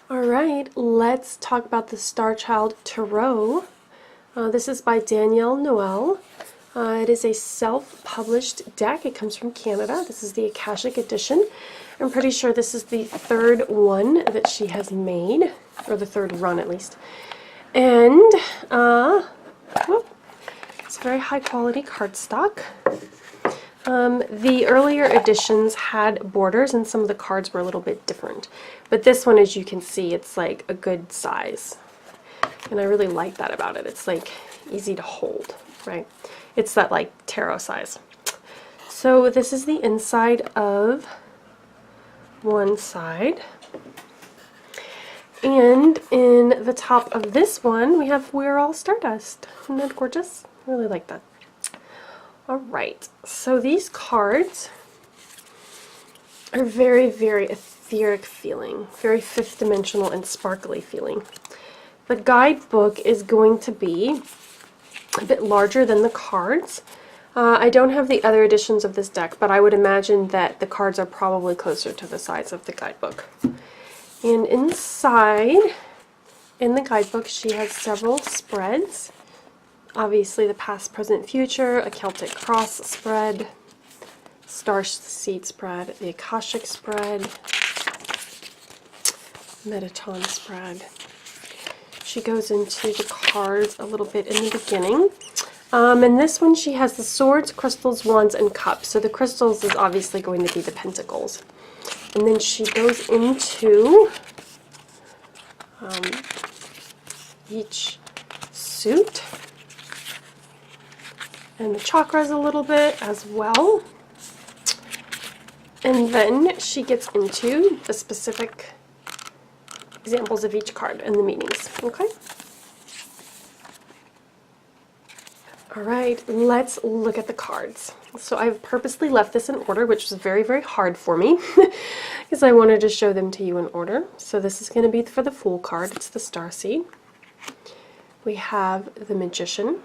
Alright, let's talk about the Starchild THRU. This is by Danielle Noel. It is a self-published deck. It comes from Canada. This is the Akashic edition. I'm pretty sure this is the third one that she has made, or the third run at least. And it's very high quality cardstock. The earlier editions had borders and some of the cards were a little bit different. But this one, as you can see, it's like a good size. And I really like that about it. It's like easy to hold, right? It's that like tarot size. So this is the inside of one side. And in the top of this one, we have We're All Stardust. Isn't that gorgeous? I really like that. Alright, so these cards are very, very etheric feeling, very fifth dimensional and sparkly feeling. The guidebook is going to be a bit larger than the cards. I don't have the other editions of this deck, but I would imagine that the cards are probably closer to the size of the guidebook. And inside, in the guidebook, she has several spreads. Obviously the past, present, future, a Celtic cross spread, star seed spread, the Akashic spread, Metaton spread. She goes into the cards a little bit in the beginning. And this one she has the swords, crystals, wands, and cups. So the crystals is obviously going to be the pentacles. And then she goes into each suit. And the chakras a little bit as well. And then she gets into the specific examples of each card and the meanings. Okay? Alright, let's look at the cards. So I've purposely left this in order, which was very, very hard for me because I wanted to show them to you in order. So this is going to be for the Fool card. It's the Starseed. We have the Magician,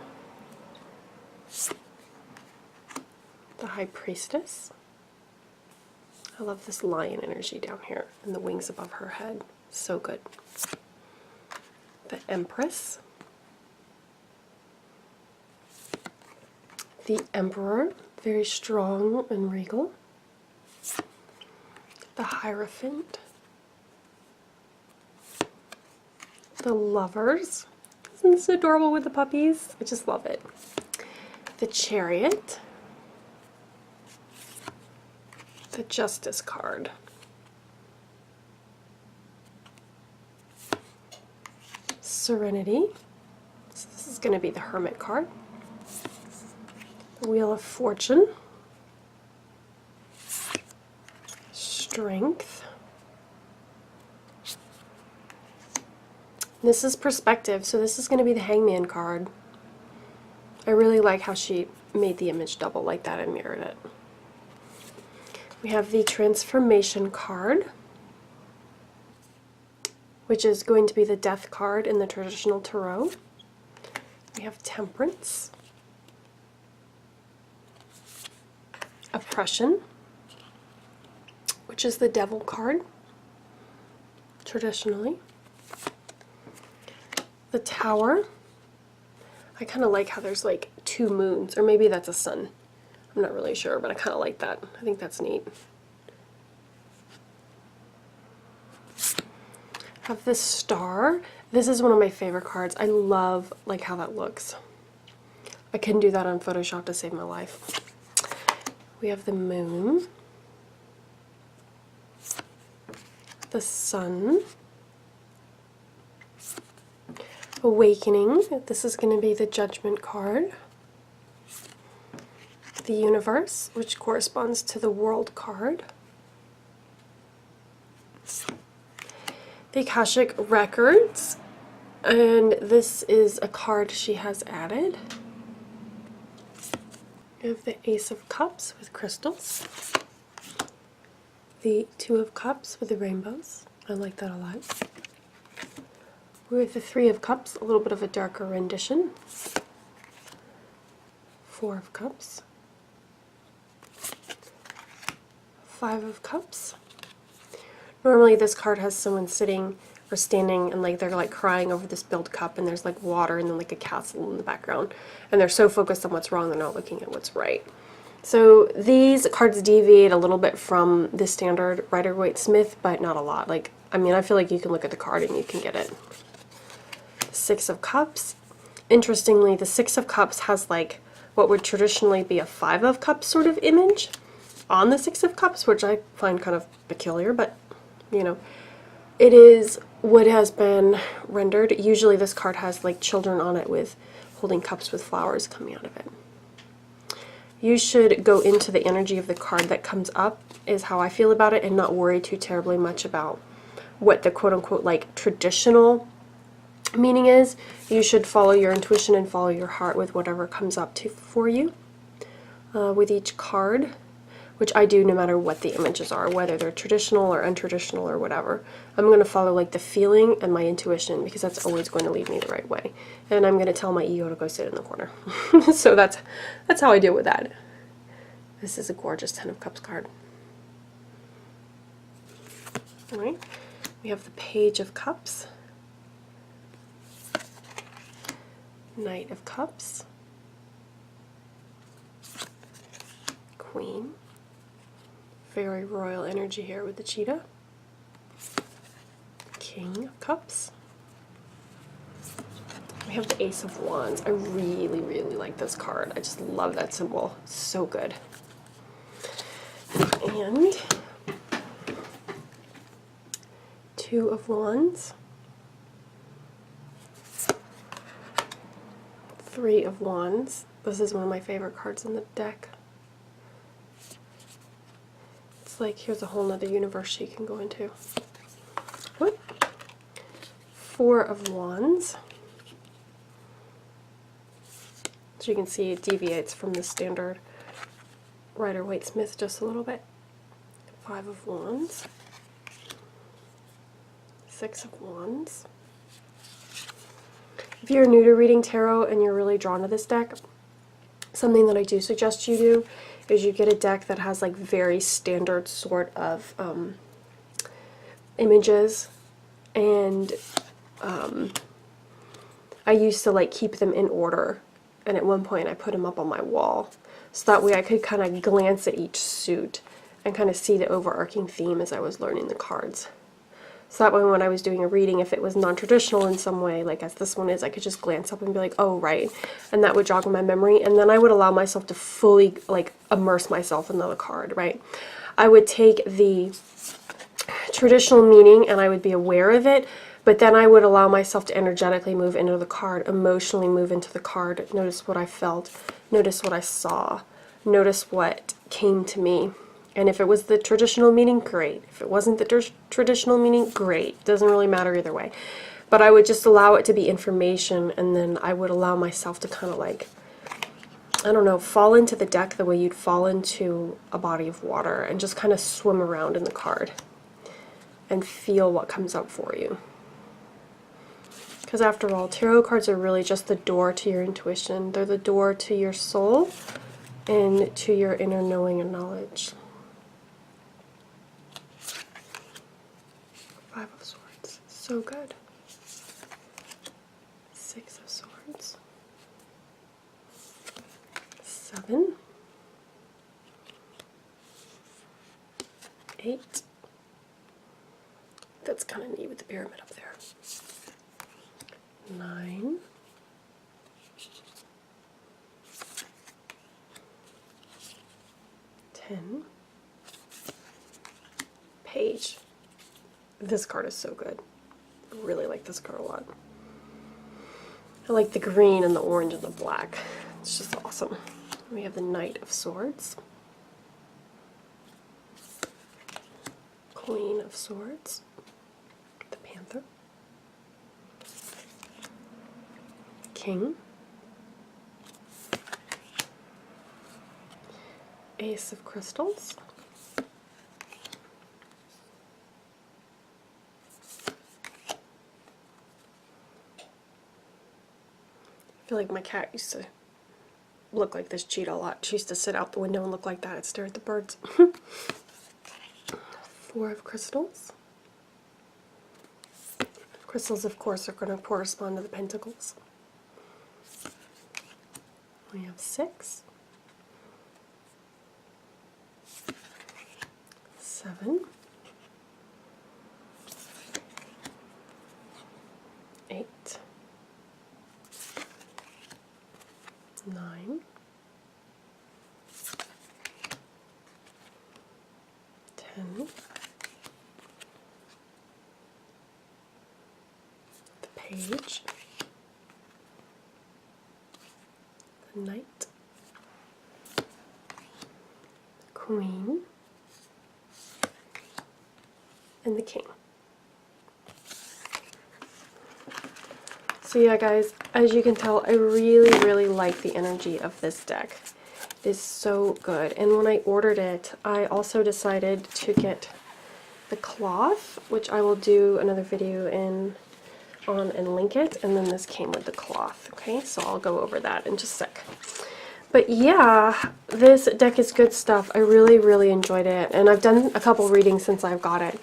the High Priestess. I love this lion energy down here and the wings above her head. So good. The Empress. The Emperor, very strong and regal. The Hierophant. The Lovers. Isn't this adorable with the puppies? I just love it. The Chariot. The Justice card. Serenity. So this is going to be the Hermit card. The Wheel of Fortune. Strength. This is perspective, so this is going to be the Hangman card. I really like how she made the image double like that and mirrored it. We have the Transformation card, which is going to be the Death card in the traditional tarot. We have Temperance, Oppression, which is the Devil card, traditionally. The Tower. I kind of like how there's like two moons, or maybe that's a sun. I'm not really sure, but I kind of like that. I think that's neat. Have this Star. This is one of my favorite cards. I love like how that looks. I couldn't do that on Photoshop to save my life. We have the Moon. The Sun. Awakening. This is going to be the Judgment card. The Universe, which corresponds to the World card. The Akashic Records, and this is a card she has added. We have the Ace of Cups with crystals. The Two of Cups with the rainbows. I like that a lot. We have the Three of Cups, a little bit of a darker rendition. Four of Cups. Five of Cups. Normally this card has someone sitting are standing and like they're like crying over the spilled cup, and there's like water and then like a castle in the background, and they're so focused on what's wrong they're not looking at what's right. So these cards deviate a little bit from the standard Rider-Waite-Smith, but not a lot. Like, I mean, I feel like you can look at the card and you can get it. Six of Cups. Interestingly, the Six of Cups has like what would traditionally be a Five of Cups sort of image on the Six of Cups, which I find kind of peculiar, but you know, it is what has been rendered. Usually this card has like children on it with holding cups with flowers coming out of it. You should go into the energy of the card that comes up, is how I feel about it, and not worry too terribly much about what the quote-unquote like traditional meaning is. You should follow your intuition and follow your heart with whatever comes up for you with each card, which I do no matter what the images are, whether they're traditional or untraditional or whatever. I'm going to follow like the feeling and my intuition, because that's always going to lead me the right way. And I'm going to tell my ego to go sit in the corner. So that's how I deal with that. This is a gorgeous Ten of Cups card. All right, we have the Page of Cups, Knight of Cups, Queen. Very royal energy here with the cheetah. King of Cups. We have the Ace of Wands. I really, really like this card. I just love that symbol. So good. And Two of Wands. Three of Wands. This is one of my favorite cards in the deck. Like, here's a whole nother universe you can go into. What? Four of Wands. As you can see, it deviates from the standard Rider-Waite-Smith just a little bit. Five of Wands. Six of Wands. If you're new to reading tarot and you're really drawn to this deck, something that I do suggest you do is you get a deck that has like very standard sort of images, and I used to like keep them in order, and at one point I put them up on my wall so that way I could kind of glance at each suit and kind of see the overarching theme as I was learning the cards. So that way when I was doing a reading, if it was non-traditional in some way, like as this one is, I could just glance up and be like, oh, right. And that would jog my memory. And then I would allow myself to fully like immerse myself in the card, right? I would take the traditional meaning and I would be aware of it, but then I would allow myself to energetically move into the card, emotionally move into the card, notice what I felt, notice what I saw, notice what came to me. And if it was the traditional meaning, great. If it wasn't the traditional meaning, great. Doesn't really matter either way. But I would just allow it to be information, and then I would allow myself to kind of like, I don't know, fall into the deck the way you'd fall into a body of water and just kind of swim around in the card and feel what comes up for you. Because after all, tarot cards are really just the door to your intuition. They're the door to your soul and to your inner knowing and knowledge. Five of Swords, so good. Six of Swords. Seven. 8. That's kind of neat with the pyramid up there. 9. 10. Page. This card is so good. I really like this card a lot. I like the green and the orange and the black. It's just awesome. We have the Knight of Swords. Queen of Swords. The Panther. King. Ace of Crystals. I feel like my cat used to look like this cheetah a lot. She used to sit out the window and look like that and stare at the birds. 4 of Crystals. Crystals, of course, are going to correspond to the pentacles. We have 6, 7, 8, 9, 10, the Page, the Knight, Queen, and the King. So yeah, guys, as you can tell, I really like the energy of this deck. It is so good. And when I ordered it, I also decided to get the cloth, which I will do another video on and link it. And then this came with the cloth. Okay, so I'll go over that in just a sec. But yeah, this deck is good stuff. I really enjoyed it. And I've done a couple readings since I've got it.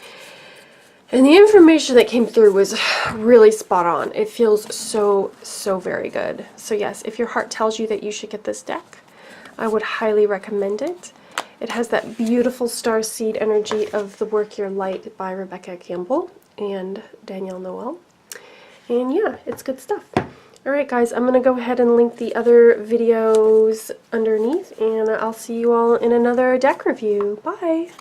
And the information that came through was really spot on. It feels so very good. So yes, if your heart tells you that you should get this deck, I would highly recommend it. It has that beautiful star seed energy of The Work Your Light by Rebecca Campbell and Danielle Noel. And yeah, it's good stuff. Alright guys, I'm going to go ahead and link the other videos underneath, and I'll see you all in another deck review. Bye!